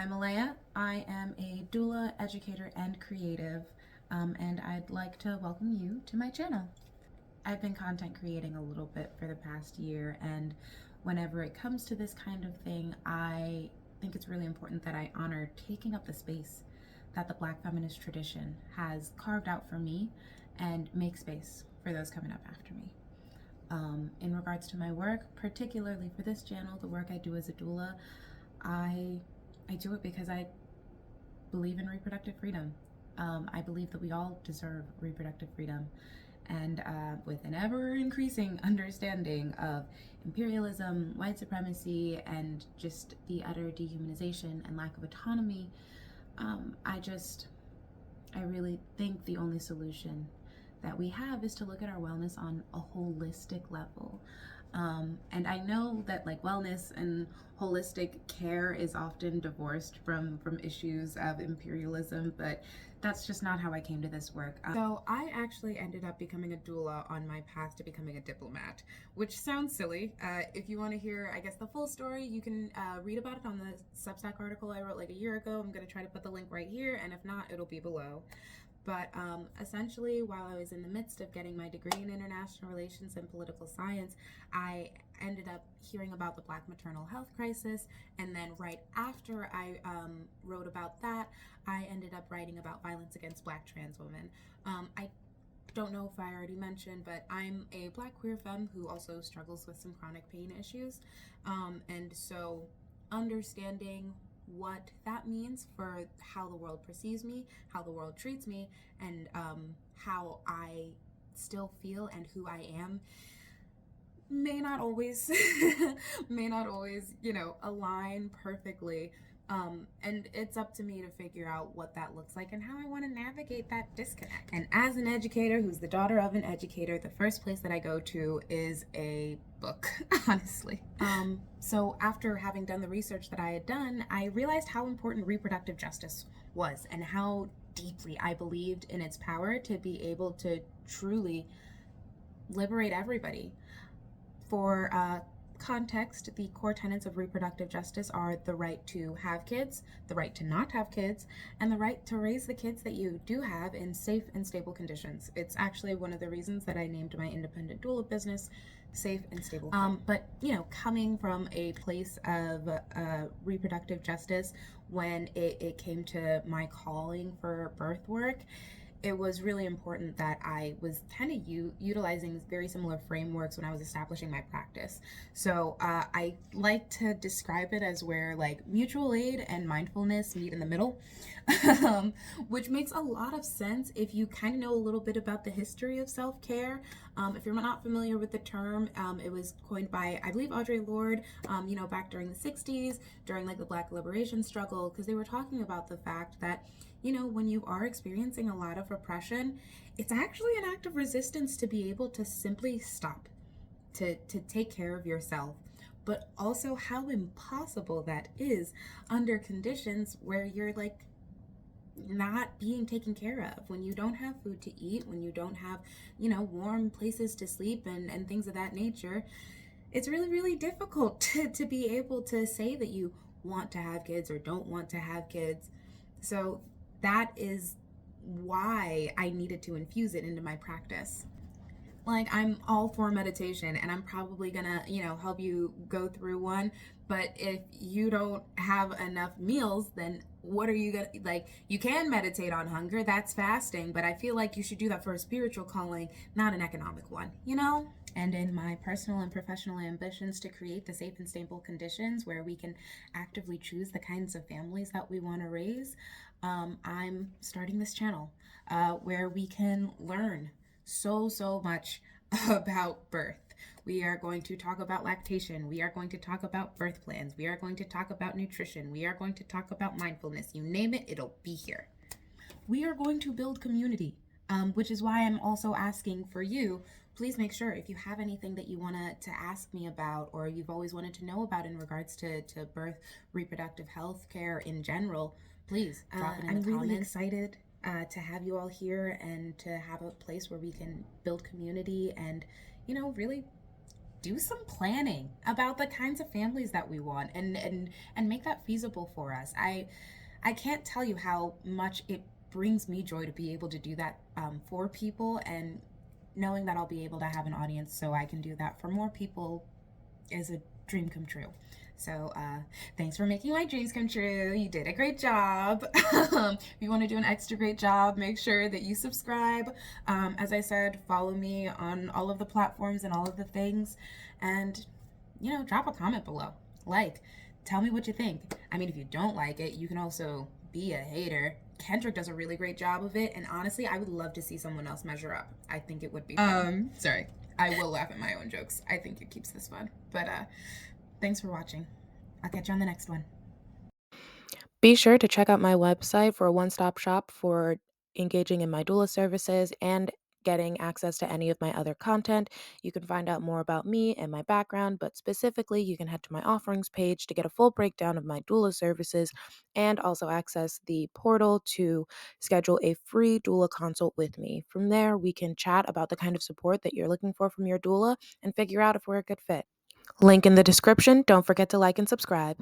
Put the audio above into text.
I'm Alea. I am a doula, educator, and creative, and I'd like to welcome you to my channel. I've been content creating a little bit for the past year, and whenever it comes to this kind of thing, I think it's really important that I honor taking up the space that the Black feminist tradition has carved out for me and make space for those coming up after me. In regards to my work, particularly for this channel, the work I do as a doula, I do it because I believe in reproductive freedom. I believe that we all deserve reproductive freedom. And with an ever increasing understanding of imperialism, white supremacy, and just the utter dehumanization and lack of autonomy, I really think the only solution that we have is to look at our wellness on a holistic level. And I know that like wellness and holistic care is often divorced from issues of imperialism, but that's just not how I came to this work. So I actually ended up becoming a doula on my path to becoming a diplomat, which sounds silly. If you want to hear, I guess, the full story, you can read about it on the Substack article I wrote like a year ago. I'm going to try to put the link right here, and if not, it'll be below. But essentially, while I was in the midst of getting my degree in international relations and political science, I ended up hearing about the Black maternal health crisis. And then right after I wrote about that, I ended up writing about violence against Black trans women. I don't know if I already mentioned, but I'm a Black queer femme who also struggles with some chronic pain issues. And so understanding what that means for how the world perceives me, how the world treats me, and how I still feel and who I am may not always align perfectly. And it's up to me to figure out what that looks like and how I want to navigate that disconnect. And as an educator who's the daughter of an educator, the first place that I go to is a book, honestly. So after having done the research that I had done, I realized how important reproductive justice was and how deeply I believed in its power to be able to truly liberate everybody. For context, the core tenets of reproductive justice are the right to have kids, the right to not have kids, and the right to raise the kids that you do have in safe and stable conditions. It's actually one of the reasons that I named my independent doula business Safe and Stable. But coming from a place of reproductive justice, when it came to my calling for birth work, it was really important that I was kind of utilizing very similar frameworks when I was establishing my practice. So I like to describe it as where like mutual aid and mindfulness meet in the middle, which makes a lot of sense if you kind of know a little bit about the history of self-care. If you're not familiar with the term, it was coined by, I believe, Audre Lorde, back during the 60s, during like the Black liberation struggle, because they were talking about the fact that when you are experiencing a lot of repression, it's actually an act of resistance to be able to simply stop, to take care of yourself, but also how impossible that is under conditions where you're like not being taken care of, when you don't have food to eat, when you don't have, warm places to sleep and things of that nature. It's really, really difficult to be able to say that you want to have kids or don't want to have kids. So that is why I needed to infuse it into my practice. Like, I'm all for meditation, and I'm probably gonna, help you go through one. But if you don't have enough meals, then what are you gonna, like, you can meditate on hunger, that's fasting, but I feel like you should do that for a spiritual calling, not an economic one, And in my personal and professional ambitions to create the safe and stable conditions where we can actively choose the kinds of families that we want to raise, I'm starting this channel where we can learn so much about birth. We are going to talk about lactation. We are going to talk about birth plans. We are going to talk about nutrition. We are going to talk about mindfulness. You name it, it'll be here. We are going to build community, which is why I'm also asking for you. Please make sure if you have anything that you want to ask me about, or you've always wanted to know about in regards to birth, reproductive health care in general, please drop it in the comments. I'm really excited to have you all here and to have a place where we can build community and, really do some planning about the kinds of families that we want, and make that feasible for us. I can't tell you how much it brings me joy to be able to do that for people, and knowing that I'll be able to have an audience so I can do that for more people is a dream come true. So thanks for making my dreams come true. You did a great job. If you want to do an extra great job, make sure that you subscribe. As I said, follow me on all of the platforms and all of the things. And, drop a comment below. Tell me what you think. I mean, if you don't like it, you can also be a hater. Kendrick does a really great job of it. And honestly, I would love to see someone else measure up. I think it would be fun. Sorry. I will laugh at my own jokes. I think it keeps this fun. But thanks for watching. I'll catch you on the next one. Be sure to check out my website for a one-stop shop for engaging in my doula services and getting access to any of my other content. You can find out more about me and my background, but specifically, you can head to my offerings page to get a full breakdown of my doula services and also access the portal to schedule a free doula consult with me. From there, we can chat about the kind of support that you're looking for from your doula and figure out if we're a good fit. Link in the description. Don't forget to like and subscribe.